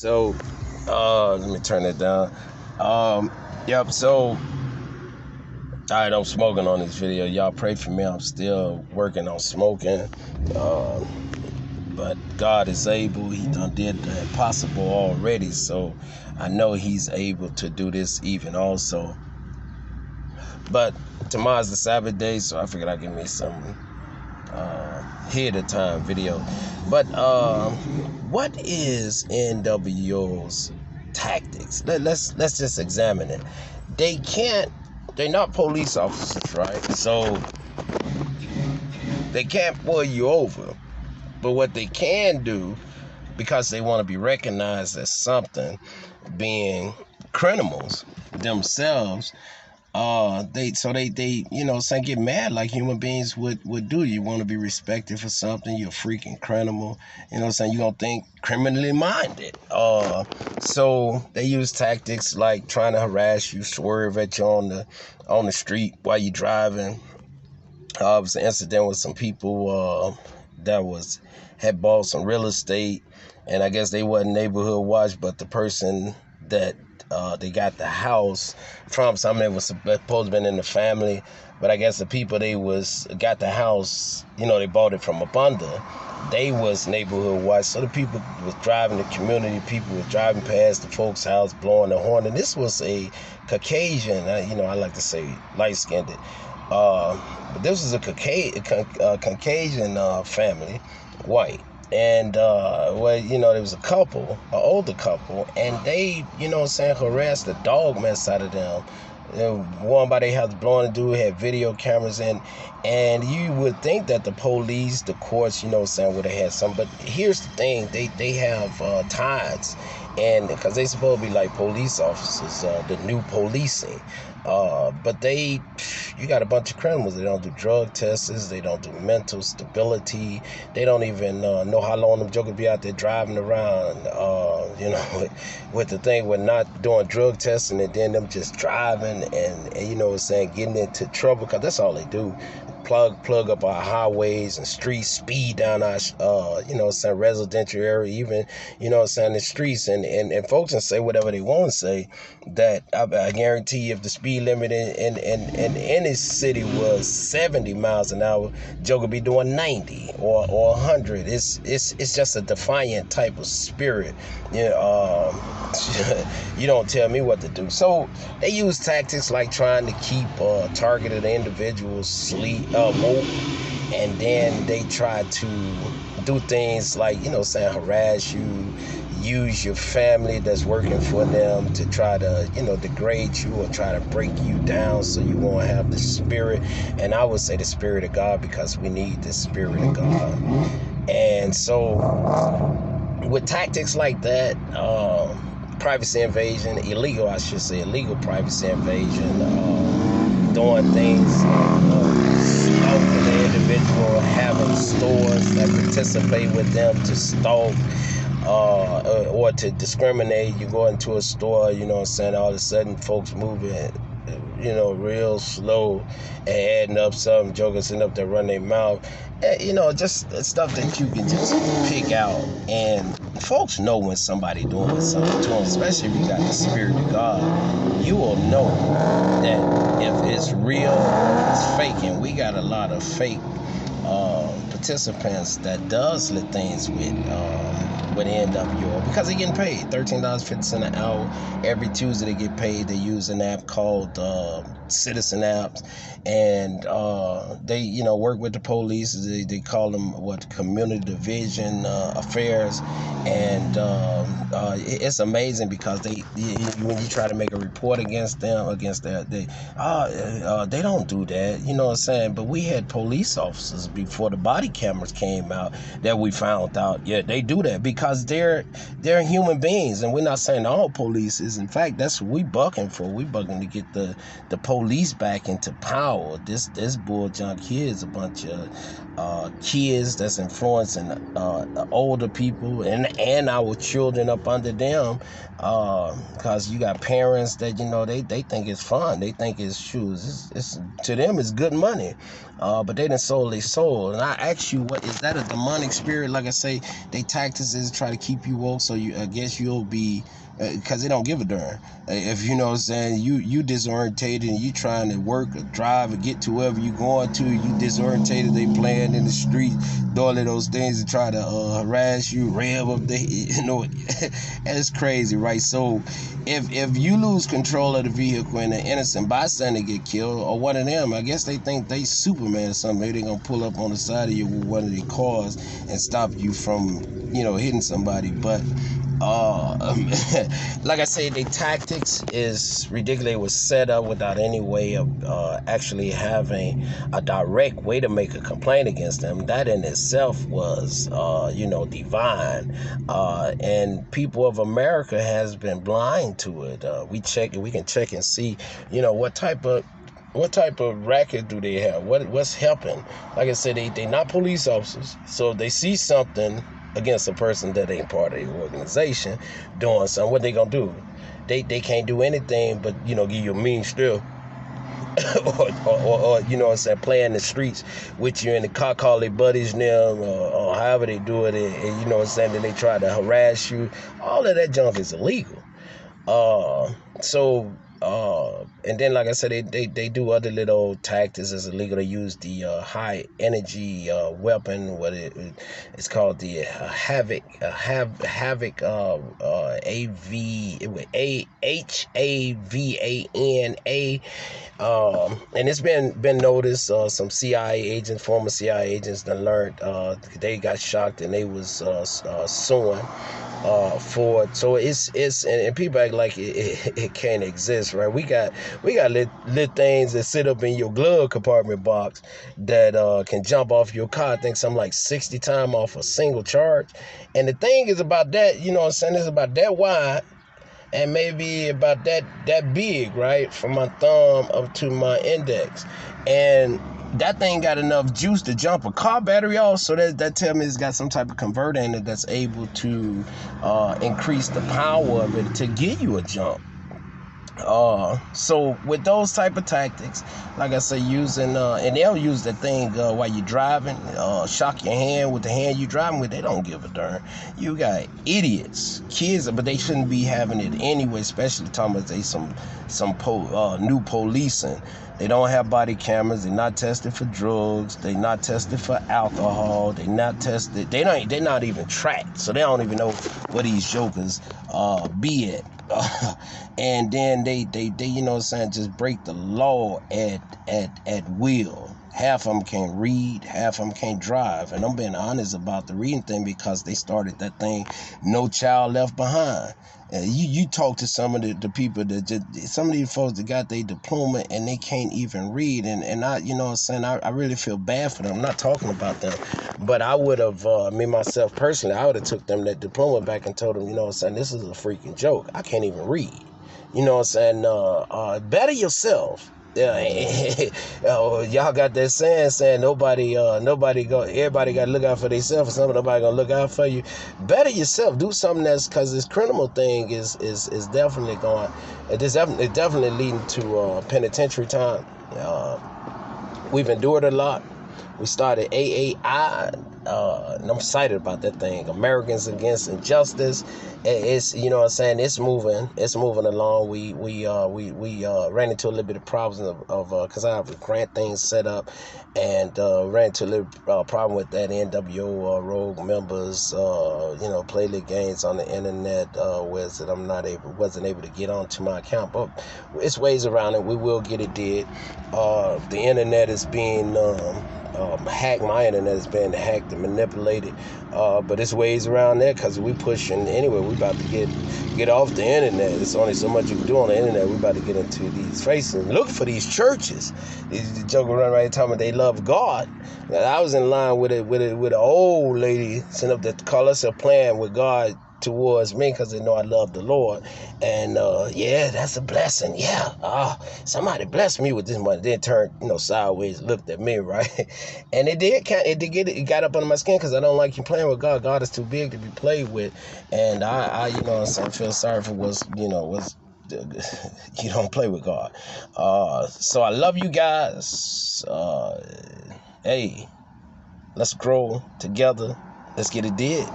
So, let me turn it down. Yep. So, alright, I'm smoking on this video. Y'all pray for me. I'm still working on smoking. Uh, but God is able. He done did the impossible already. So, I know He's able to do this even also. But tomorrow's the Sabbath day, so I figured I'd give me some ahead of time video. But what is n.w.o's tactics? Let's just examine it. They're not police officers, right? So they can't pull you over. But what they can do, because they want to be recognized as something, being criminals themselves, they saying, get mad like human beings would do. You want to be respected for something, you're a freaking criminal, saying, you don't think criminally minded. So they use tactics like trying to harass you, swerve at you on the street while you're driving. It was an incident with some people that had bought some real estate, and I guess they wasn't neighborhood watch, but the person that they got the house from, something that was supposed to have been in the family, but I guess the people got the house, they bought it from up under. They was neighborhood watch, so the people was driving, the community people was driving past the folks' house, blowing the horn, and this was a Caucasian, I like to say light-skinned. But this was a Caucasian family, white. And, there was a couple, an older couple, and they, harassed the dog mess out of them. One by their house blowing the dude, had video cameras in, and you would think that the police, the courts, would have had some. But here's the thing, they have ties, and because they supposed to be like police officers, the new policing. But you got a bunch of criminals. They don't do drug tests. They don't do mental stability. They don't even know how long them jokers be out there driving around, with the thing with not doing drug testing, and then them just driving and getting into trouble, because that's all they do. Plug up our highways and streets, speed down our, residential area, even, the streets, and folks can say whatever they want to say. That I guarantee you, if the speed limit in any city was 70 miles an hour, Joe could be doing 90 or 100. It's just a defiant type of spirit. You don't tell me what to do. So they use tactics like trying to keep targeted individuals woke, and then they try to do things like harass you, use your family that's working for them to try to degrade you or try to break you down, so you won't have the spirit. And I would say the spirit of God, because we need the spirit of God. And so with tactics like that, privacy invasion, illegal privacy invasion, doing things stalking the individual, having stores that participate with them to stalk, or to discriminate. You go into a store, all of a sudden folks moving, real slow and adding up, some jokers sitting up there running their mouth. Just stuff that you can just pick out. And folks know when somebody doing something to them, especially if you got the spirit of God. You will know that if it's real or if it's fake. And we got a lot of fake participants that does the things with n.w.o, because they're getting paid $13.50 an hour. Every Tuesday they get paid. They use an app called Citizen Apps, and they work with the police. They call them community division affairs, and it's amazing, because when you try to make a report against them, they don't do that. But we had police officers before the body cameras came out that we found out, they do that, because they're human beings. And we're not saying all police is. In fact, that's what we bucking for. We bucking to get the police back into power. This bull junk here is a bunch of kids that's influencing older people and our children up under fun to them, because you got parents that, they think it's fun. They think it's shoes. It's to them it's good money, but they done sold their soul. And I ask you, what is that, a demonic spirit? Like I say, they tactics is try to keep you woke, so I guess you'll be, because they don't give a darn. If you know what I'm saying, you disorientated and you trying to work or drive or get to wherever you going to, you disorientated, they playing in the street, doing all those things to try to harass you, rev up the, it's crazy, right? So if you lose control of the vehicle and an innocent bystander get killed, or one of them, I guess they think they Superman or something. Maybe they gonna pull up on the side of you with one of their cars and stop you from, hitting somebody. But like I say, the tactics is ridiculous. It was set up without any way of actually having a direct way to make a complaint against them. That in itself was, divine. And people of America has been blind to it. We can check and see, what type of racket do they have? What's helping? Like I said, they not police officers, so if they see something against a person that ain't part of the organization doing something, what they gonna do? They can't do anything but give you a mean still. or play in the streets with you in the car, call their buddies them, or however they do it, and then they try to harass you. All of that junk is illegal. And then, like I said, they do other little tactics as illegal. They use the high energy weapon. It's called the Havoc. HAVANA. And it's been noticed. Some CIA agents, former CIA agents, that learned they got shocked and they was suing for it. So it's and people act like it can't exist, right? We got lit things that sit up in your glove compartment box that can jump off your car. I think something like 60 times off a single charge. And the thing is about that, it's about that wide and maybe about that big, right, from my thumb up to my index. And that thing got enough juice to jump a car battery off, so that tell me it's got some type of converter in it that's able to increase the power of it to give you a jump. So with those type of tactics, like I say, using and they'll use the thing while you're driving, shock your hand with the hand you driving with. They don't give a darn. You got idiots, kids, but they shouldn't be having it anyway. Especially talking about they some new policing. They don't have body cameras. They're not tested for drugs. They're not tested for alcohol. They're not tested. They're not even tracked. So they don't even know where these jokers be at. And then they just break the law at will. Half of them can't read, half of them can't drive. And I'm being honest about the reading thing because they started that thing, No Child Left Behind. You talk to some of the people some of these folks that got their diploma and they can't even read. And I, I really feel bad for them. I'm not talking about them. But I would have, me myself personally, I would have took them that diploma back and told them, this is a freaking joke. I can't even read. Better yourself. Y'all got that saying everybody got to look out for themselves, or something. Nobody gonna look out for you. Better yourself. Do something that's, because this criminal thing is definitely going. It's definitely leading to penitentiary time. We've endured a lot. We started AAI, and I'm excited about that thing. Americans Against Injustice. It's it's moving along. We ran into a little bit of problems of because I have grant things set up, and ran into a little problem with that n.w.o rogue members. Play the games on the internet, where that wasn't able to get onto my account, but it's ways around it. We will get it did. The internet is being hacked. My internet has been hacked and manipulated, but it's ways around that because we pushing anyway. We about to get off the internet. There's only so much you can do on the internet. We about to get into these faces. Look for these churches. These jokers run right talking about they love God. I was in line with an old lady sitting up there call us a plan with God towards me because they know I love the Lord. And yeah, that's a blessing. Yeah, somebody blessed me with this money. Then turned, sideways, looked at me, right? And it got up under my skin because I don't like you playing with God. God is too big to be played with. And I feel sorry for what's you don't play with God. So I love you guys. Hey, let's grow together. Let's get it did.